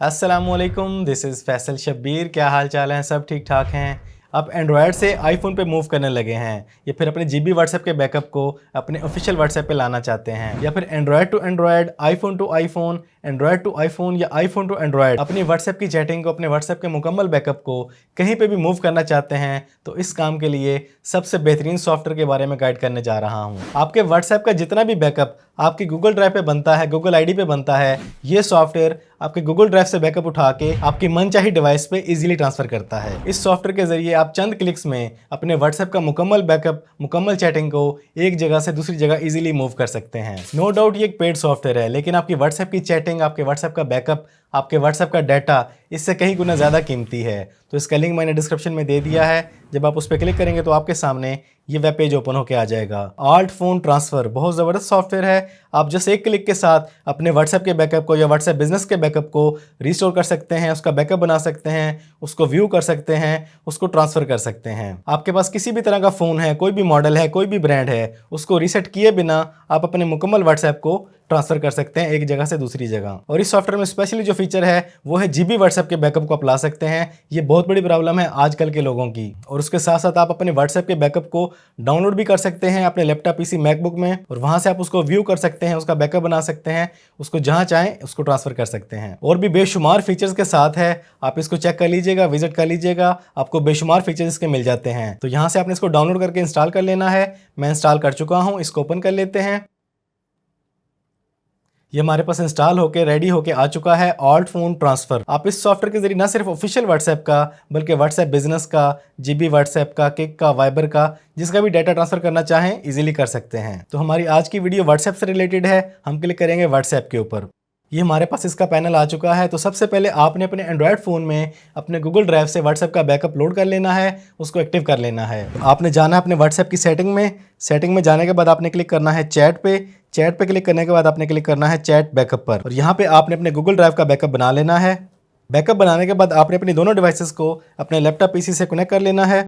अस्सलामुअलैकुम, this is Faisal Shabbir. क्या हाल चाल हैं? सब ठीक ठाक हैं। अब एंड्रॉयड से आईफोन पे मूव करने लगे हैं या फिर अपने जीबी व्हाट्सएप के बैकअप को अपने ऑफिशियल व्हाट्सएप पे लाना चाहते हैं, या फिर Android to Android, iPhone to iPhone, Android to iPhone या आईफोन टू एंड्रॉयड अपनी व्हाट्सएप की चैटिंग को, अपने व्हाट्सएप के मुकम्मल बैकअप को कहीं पे भी मूव करना चाहते हैं, तो इस काम के लिए सबसे बेहतरीन सॉफ्टवेयर के बारे में गाइड करने जा रहा हूँ। आपके व्हाट्सएप का जितना भी बैकअप आपकी गूगल ड्राइव पे बनता है, गूगल आईडी पे बनता है, ये सॉफ्टवेयर आपके गूगल ड्राइव से बैकअप उठा के आपकी मनचाही डिवाइस पे इजीली ट्रांसफर करता है। इस सॉफ्टवेयर के जरिए आप चंद क्लिक्स में अपने व्हाट्सएप का मुकम्मल बैकअप, मुकम्मल चैटिंग को एक जगह से दूसरी जगह इजीली मूव कर सकते हैं। नो डाउट ये एक पेड सॉफ्टवेयर है, लेकिन आपकी व्हाट्सएप की चैटिंग, आपके व्हाट्सएप का बैकअप, आपके व्हाट्सएप का डाटा इससे कहीं गुना ज़्यादा कीमती है। तो इसका लिंक मैंने डिस्क्रिप्शन में दे दिया है। जब आप उस पर क्लिक करेंगे तो आपके सामने ये वेब पेज ओपन होकर आ जाएगा। आल्ट फोन ट्रांसफ़र बहुत ज़बरदस्त सॉफ्टवेयर है। आप जस्ट एक क्लिक के साथ अपने व्हाट्सएप के बैकअप को या व्हाट्सएप बिजनेस के बैकअप को रिस्टोर कर सकते हैं, उसका बैकअप बना सकते हैं, उसको व्यू कर सकते हैं, उसको ट्रांसफ़र कर सकते हैं। आपके पास किसी भी तरह का फ़ोन है, कोई भी मॉडल है, कोई भी ब्रांड है, उसको रीसेट किए बिना आप अपने मुकम्मल व्हाट्सएप को ट्रांसफर कर सकते हैं एक जगह से दूसरी जगह। और इस सॉफ्टवेयर में स्पेशली जो फीचर है वो है जीबी व्हाट्सएप के बैकअप को आप ला सकते हैं। ये बहुत बड़ी प्रॉब्लम है आजकल के लोगों की। और उसके साथ साथ आप अपने व्हाट्सएप के बैकअप को डाउनलोड भी कर सकते हैं अपने लैपटॉप, पीसी, मैकबुक में, और वहां से आप उसको व्यू कर सकते हैं, उसका बैकअप बना सकते हैं, उसको जहां चाहें उसको ट्रांसफर कर सकते हैं। और भी बेशुमार फीचर्स के साथ है, आप इसको चेक कर लीजिएगा, विजिट कर लीजिएगा, आपको बेशुमार फीचर्स इसके मिल जाते हैं। तो यहाँ से आपने इसको डाउनलोड करके इंस्टॉल कर लेना है। मैं इंस्टॉल कर चुका हूँ, इसको ओपन कर लेते हैं। ये हमारे पास इंस्टॉल होके रेडी होके आ चुका है आल्ट फोन ट्रांसफर। आप इस सॉफ्टवेयर के जरिए ना सिर्फ ऑफिशियल व्हाट्सएप का, बल्कि व्हाट्सएप बिजनेस का, जीबी व्हाट्सएप का, किक का, वाइबर का, जिसका भी डाटा ट्रांसफर करना चाहें इजीली कर सकते हैं। तो हमारी आज की वीडियो व्हाट्सएप से रिलेटेड है। हम क्लिक करेंगे व्हाट्सएप के ऊपर। ये हमारे पास इसका पैनल आ चुका है। तो सबसे पहले आपने अपने एंड्रॉयड फ़ोन में अपने गूगल ड्राइव से व्हाट्सएप का बैकअप लोड कर लेना है, उसको एक्टिव कर लेना है। तो आपने जाना है अपने व्हाट्सएप की सेटिंग में जाने के बाद आपने क्लिक करना है चैट पे क्लिक करने के बाद आपने क्लिक करना है चैट बैकअप पर, और यहाँ पे आपने अपने गूगल ड्राइव का बैकअप बना लेना है। बैकअप बनाने के बाद आपने अपनी दोनों डिवाइसेस को अपने लैपटॉप, पीसी से कनेक्ट कर लेना है।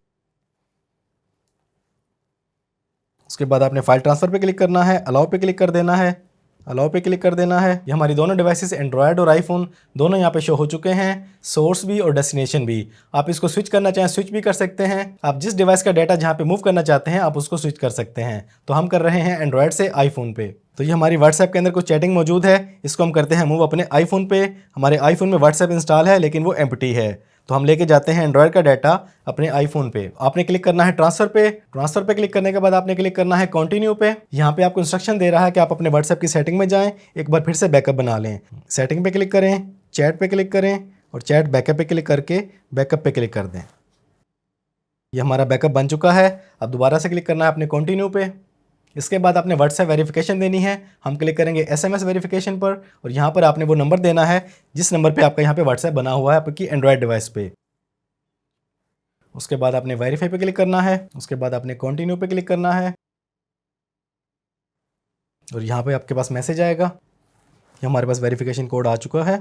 उसके बाद आपने फाइल ट्रांसफ़र पे क्लिक करना है, अलाउ पे क्लिक कर देना है, अलाउ पे क्लिक कर देना है। ये हमारी दोनों डिवाइसेस एंड्रॉयड और आईफोन दोनों यहाँ पे शो हो चुके हैं, सोर्स भी और डेस्टिनेशन भी। आप इसको स्विच करना चाहें स्विच भी कर सकते हैं। आप जिस डिवाइस का डाटा जहाँ पे मूव करना चाहते हैं आप उसको स्विच कर सकते हैं। तो हम कर रहे हैं एंड्रॉयड से आईफोन पे। तो ये हमारी व्हाट्सएप के अंदर कुछ चैटिंग मौजूद है, इसको हम करते हैं मूव अपने आईफोन पे। हमारे आईफोन में व्हाट्सएप इंस्टॉल है लेकिन वो एम्प्टी है, तो हम लेके जाते हैं एंड्रॉयड का डाटा अपने आईफोन पे। आपने क्लिक करना है ट्रांसफर पे क्लिक करने के बाद आपने क्लिक करना है कंटिन्यू पे। यहाँ पे आपको इंस्ट्रक्शन दे रहा है कि आप अपने व्हाट्सएप की सेटिंग में जाएं, एक बार फिर से बैकअप बना लें। सेटिंग पे क्लिक करें, चैट पे क्लिक करें और चैट बैकअप पे क्लिक करके बैकअप पे क्लिक कर दें। ये हमारा बैकअप बन चुका है। अब दोबारा से क्लिक करना है अपने कंटिन्यू पे। इसके बाद आपने व्हाट्सएप वेरिफिकेशन देनी है। हम क्लिक करेंगे एसएमएस वेरिफिकेशन पर, और यहाँ पर आपने वो नंबर देना है जिस नंबर पे आपका यहाँ पे व्हाट्सएप बना हुआ है आपकी एंड्रॉयड डिवाइस पे। उसके बाद आपने वेरीफाई पे क्लिक करना है, उसके बाद आपने कंटिन्यू पे क्लिक करना है, और यहाँ पे आपके पास मैसेज आएगा। ये हमारे पास वेरिफिकेशन कोड आ चुका है।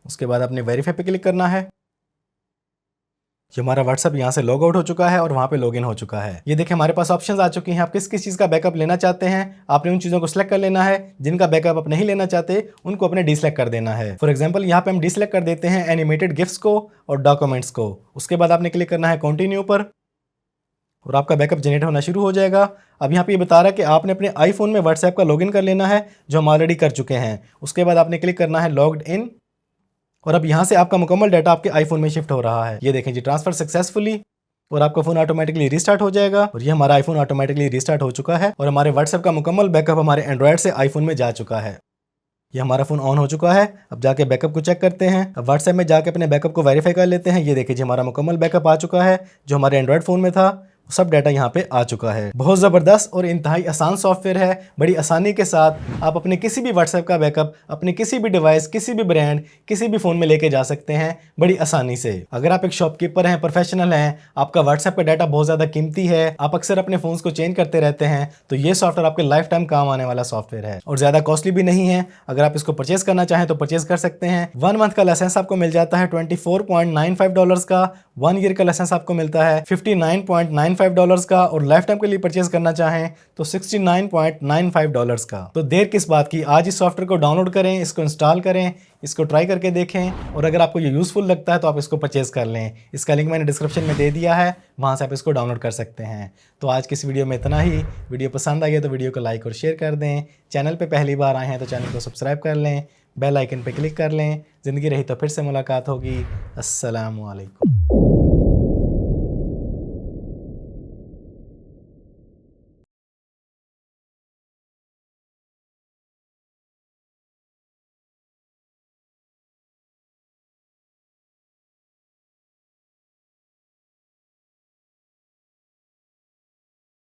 उसके बाद आपने वेरीफाई पे क्लिक करना है। ये हमारा व्हाट्सएप यहाँ से लॉग आउट हो चुका है और वहाँ पे लॉगिन हो चुका है। ये देखिए हमारे पास ऑप्शंस आ चुकी हैं। आप किस किस चीज़ का बैकअप लेना चाहते हैं आपने उन चीज़ों को सिलेक्ट कर लेना है। जिनका बैकअप आप नहीं लेना चाहते उनको अपने डिसलेक्ट कर देना है। फॉर एग्जांपल यहाँ पे हम डिसलेक्ट कर देते हैं एनिमेटेड गिफ्ट्स को और डॉक्यूमेंट्स को। उसके बाद आपने क्लिक करना है कंटिन्यू पर, और आपका बैकअप जनरेट होना शुरू हो जाएगा। अब यहाँ पे ये बता रहा है कि आपने अपने आईफोन में व्हाट्सएप का लॉगिन कर लेना है, जो हम ऑलरेडी कर चुके हैं। उसके बाद आपने क्लिक करना है लॉग्ड इन, और अब यहाँ से आपका मुकम्मल डाटा आपके आईफोन में शिफ्ट हो रहा है। ये देखें जी, ट्रांसफर सक्सेसफुली, और आपका फोन ऑटोमेटिकली रिस्टार्ट हो जाएगा। और ये हमारा आईफोन ऑटोमेटिकली रिस्टार्ट हो चुका है, और हमारे व्हाट्सएप का मुकम्मल बैकअप हमारे एंड्रॉयड से आईफोन में जा चुका है। ये हमारा फोन ऑन हो चुका है। अब जाके बैकअप को चेक करते हैं। अब व्हाट्सएप में जाके अपने बैकअप को वेरीफाई कर लेते हैं। ये देखिए जी, हमारा मुकम्मल बैकअप आ चुका है। जो हमारे एंड्रॉयड फ़ोन में था सब डाटा यहाँ पे आ चुका है। बहुत ज़बरदस्त और इंतहाई आसान सॉफ्टवेयर है। बड़ी आसानी के साथ आप अपने किसी भी व्हाट्सएप का बैकअप अपने किसी भी डिवाइस, किसी भी ब्रांड, किसी भी फ़ोन में लेके जा सकते हैं बड़ी आसानी से। अगर आप एक शॉपकीपर हैं, प्रोफेशनल हैं, आपका व्हाट्सएप का डाटा बहुत ज़्यादा कीमती है, आप अक्सर अपने फ़ोन्स को चेंज करते रहते हैं, तो ये सॉफ्टवेयर आपके लाइफ टाइम काम आने वाला सॉफ्टवेयर है और ज़्यादा कॉस्टली भी नहीं है। अगर आप इसको परचेज करना चाहें तो परचेज कर सकते हैं। 1 मंथ का लाइसेंस आपको मिल जाता है $24.95 का। 1 ईयर का लाइसेंस आपको मिलता है $59.95 का, और लाइफ टाइम के लिए परचेज करना चाहें तो $69.95 का। तो देर किस बात की, आज इस सॉफ्टवेयर को डाउनलोड करें, इसको इंस्टॉल करें, इसको ट्राई करके देखें, और अगर आपको ये यूज़फुल लगता है तो आप इसको परचेज़ कर लें। इसका लिंक मैंने डिस्क्रिप्शन में दे दिया है, वहाँ से आप इसको डाउनलोड कर सकते हैं। तो आज की इस वीडियो में इतना ही। वीडियो पसंद आई है तो वीडियो को लाइक और शेयर कर दें। चैनल पे पहली बार आए हैं तो चैनल को सब्सक्राइब कर लें, बेल आइकन पे क्लिक कर लें। ज़िंदगी रही तो फिर से मुलाकात होगी। अस्सलामु अलैकुम।